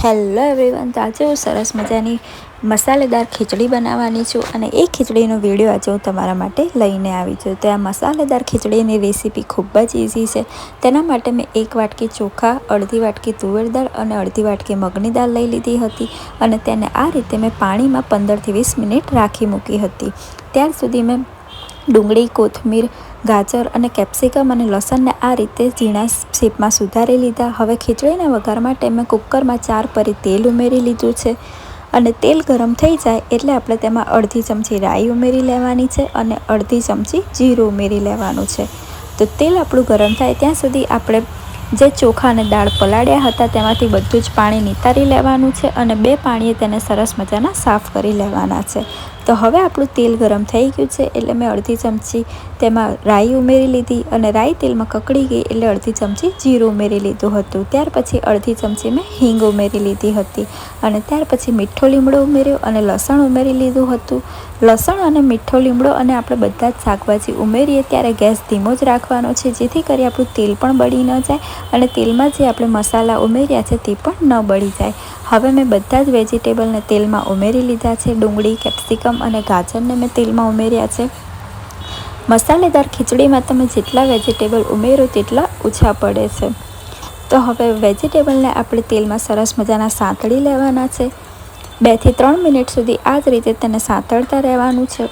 Hello everyone, તો આજે હું સરસ મજાની મસાલેદાર ખીચડી બનાવવાની છું અને એ ખીચડીનો વિડીયો આજે હું તમારા માટે લઈને આવી છું। તો આ મસાલેદાર ખીચડીની રેસીપી ખૂબ જ ઇઝી છે। તેના માટે મેં 1 વાટકી ચોખા, અડધી વાટકી તુવેર દાળ અને અડધી વાટકી મગની દાળ લઈ લીધી હતી અને તેને આ રીતે મેં પાણીમાં 15થી 20 મિનિટ રાખી મૂકી હતી। ત્યાર સુધી મેં ડુંગળી, કોથમીર, ગાજર અને કેપ્સિકમ અને લસણને આ રીતે ઝીણા શેપમાં સુધારી લીધા। હવે ખીચડીના વઘાર માટે મેં કુકરમાં 4 પરી તેલ ઉમેરી લીધું છે અને તેલ ગરમ થઈ જાય એટલે આપણે તેમાં અડધી ચમચી રાઈ ઉમેરી લેવાની છે અને અડધી ચમચી જીરું ઉમેરી લેવાનું છે। તો તેલ આપણું ગરમ થાય ત્યાં સુધી આપણે જે ચોખા અને દાળ પલાળ્યા હતા તેમાંથી બધું જ પાણી નિતારી લેવાનું છે અને 2 પાણીએ તેને સરસ મજાના સાફ કરી લેવાના છે। તો હવે આપણું તેલ ગરમ થઈ ગયું છે એટલે મેં અડધી ચમચી તેમાં રાઈ ઉમેરી લીધી અને રાઈ તેલમાં કકડી ગઈ એટલે અડધી ચમચી જીરું ઉમેરી લીધું હતું। ત્યાર પછી અડધી ચમચી મેં હિંગ ઉમેરી લીધી હતી અને ત્યાર પછી મીઠો લીમડો ઉમેર્યો અને લસણ ઉમેરી લીધું હતું। લસણ અને મીઠો લીમડો અને આપણે બધા જ શાકભાજી ઉમેરીએ ત્યારે ગેસ ધીમો જ રાખવાનો છે, જેથી કરી આપણું તેલ પણ બળી ન જાય અને તેલમાં જે આપણે મસાલા ઉમેર્યા છે તે પણ ન બળી જાય। હવે મેં બધા જ વેજીટેબલને તેલમાં ઉમેરી લીધા છે। ડુંગળી, કેપ્સિકમ અને ગાજરને મેં તેલમાં ઉમેર્યા છે। મસાલેદાર ખીચડીમાં તમે જેટલા વેજીટેબલ ઉમેરો તેટલા ઓછા પડે છે। તો હવે વેજીટેબલને આપણે તેલમાં સરસ મજાના સાંતળી લેવાના છે। 2 થી 3 મિનિટ સુધી આ જ રીતે તેને સાંતળતા રહેવાનું છે।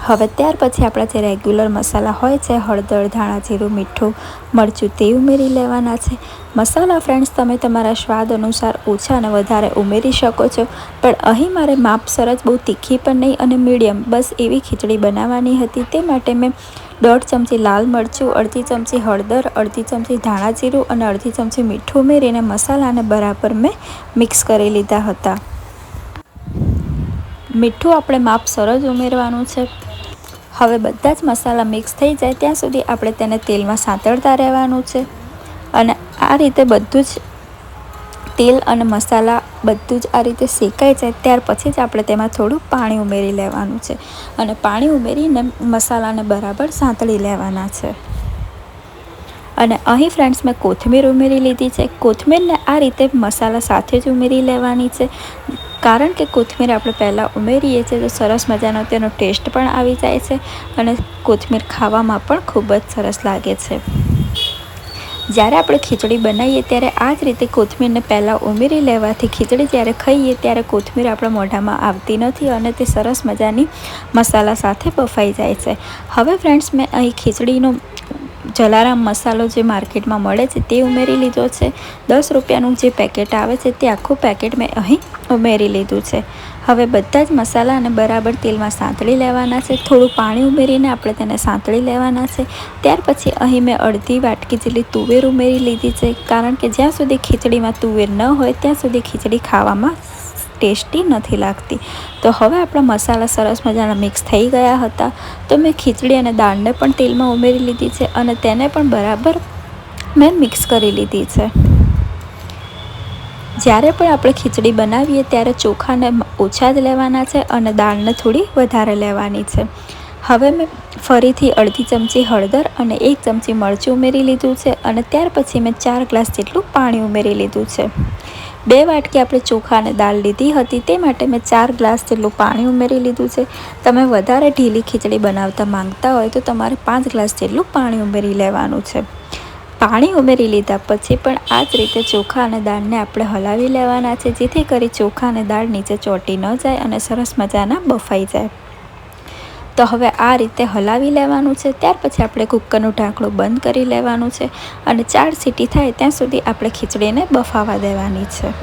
હવે ત્યાર પછી આપણા જે રેગ્યુલર મસાલા હોય છે, હળદર, ધાણા જીરું, મીઠું, મરચું, તે ઉમેરી લેવાના છે। મસાલા ફ્રેન્ડ્સ તમે તમારા સ્વાદ અનુસાર ઓછા અને વધારે ઉમેરી શકો છો, પણ અહીં મારે માપસર જ બહુ તીખી પણ નહીં અને મીડિયમ બસ એવી ખીચડી બનાવવાની હતી। તે માટે મેં 1.5 ચમચી લાલ મરચું, અડધી ચમચી હળદર, અડધી ચમચી ધાણા જીરું અને અડધી ચમચી મીઠું ઉમેરીને મસાલાને બરાબર મેં મિક્સ કરી લીધા હતા। મીઠું આપણે માપસર જ ઉમેરવાનું છે। હવે બધા જ મસાલા મિક્સ થઈ જાય ત્યાં સુધી આપણે તેને તેલમાં સાંતળતા રહેવાનું છે અને આ રીતે બધું જ તેલ અને મસાલા બધું જ આ રીતે શેકાઈ જાય ત્યાર પછી જ આપણે તેમાં થોડું પાણી ઉમેરી લેવાનું છે અને પાણી ઉમેરીને મસાલાને બરાબર સાંતળી લેવાના છે। અને અહીં ફ્રેન્ડ્સ મેં કોથમીર ઉમેરી લીધી છે। કોથમીરને આ રીતે મસાલા સાથે જ ઉમેરી લેવાની છે, કારણ કે કોથમીર આપણે પહેલાં ઉમેરીએ છીએ તો સરસ મજાનો તેનો ટેસ્ટ પણ આવી જાય છે અને કોથમીર ખાવામાં પણ ખૂબ જ સરસ લાગે છે। જ્યારે આપણે ખીચડી બનાવીએ ત્યારે આ જ રીતે કોથમીરને પહેલાં ઉમેરી લેવાથી ખીચડી જ્યારે ખાઈએ ત્યારે કોથમીર આપણા મોઢામાં આવતી નથી અને તે સરસ મજાની મસાલા સાથે બફાઈ જાય છે। હવે ફ્રેન્ડ્સ મેં અહીં ખીચડીનો જલારામ મસાલો જે માર્કેટમાં મળે છે તે ઉમેરી લીધો છે। 10 રૂપિયાનું જે પેકેટ આવે છે તે આખું પેકેટ મેં અહીં ઉમેરી લીધું છે। હવે બધા જ મસાલાને બરાબર તેલમાં સાંતળી લેવાના છે। થોડું પાણી ઉમેરીને આપણે તેને સાંતળી લેવાના છે। ત્યાર પછી અહીં મેં અડધી વાટકી જેટલી તુવેર ઉમેરી લીધી છે, કારણ કે જ્યાં સુધી ખીચડીમાં તુવેર ન હોય ત્યાં સુધી ખીચડી ખાવામાં ટેસ્ટી નથી લાગતી। તો હવે આપણા મસાલા સરસ મજાના મિક્સ થઈ ગયા હતા તો મેં ખીચડી અને દાળને પણ તેલમાં ઉમેરી લીધી છે અને તેને પણ બરાબર મેં મિક્સ કરી લીધી છે। જ્યારે પણ આપણે ખીચડી બનાવીએ ત્યારે ચોખાને ઓછા જ લેવાના છે અને દાળને થોડી વધારે લેવાની છે। હવે મેં ફરીથી અડધી ચમચી હળદર અને 1 ચમચી મરચું ઉમેરી લીધું છે અને ત્યાર પછી મેં 4 ગ્લાસ જેટલું પાણી ઉમેરી લીધું છે। 2 વાટકી આપણે ચોખા અને દાળ લીધી હતી તે માટે મેં 4 ગ્લાસ જેટલું પાણી ઉમેરી લીધું છે। તમે વધારે ઢીલી ખીચડી બનાવતા માંગતા હોય તો તમારે 5 ગ્લાસ જેટલું પાણી ઉમેરી લેવાનું છે। પાણી ઉમેરી લીધા પછી પણ આ જ રીતે ચોખા અને દાળને આપણે હલાવી લેવાના છે, જેથી કરી ચોખા અને દાળ નીચે ચોંટી ન જાય અને સરસ મજાના બફાઈ જાય। તો હવે આ રીતે હલાવી લેવાનું છે। ત્યાર પછી આપણે કુકરનું ઢાંકણું બંધ કરી લેવાનું છે અને 4 સીટી થાય ત્યાં સુધી આપણે ખીચડીને બફાવા દેવાની છે।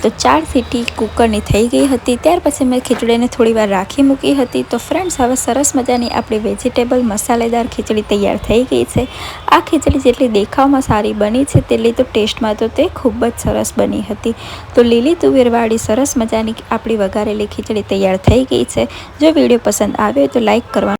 તો 4 સીટી કુકરની થઈ ગઈ હતી ત્યાર પછી મેં ખીચડીને થોડી વાર રાખી મૂકી હતી। તો ફ્રેન્ડ્સ હવે સરસ મજાની આપણી વેજીટેબલ મસાલેદાર ખીચડી તૈયાર થઈ ગઈ છે। આ ખીચડી જેટલી દેખાવમાં સારી બની છે તેટલી તો ટેસ્ટમાં તો તે ખૂબ જ સરસ બની હતી। તો લીલી તુવેરવાળી સરસ મજાની આપણી વઘારેલી ખીચડી તૈયાર થઈ ગઈ છે। જો વિડીયો પસંદ આવ્યો તો લાઈક કરવાનું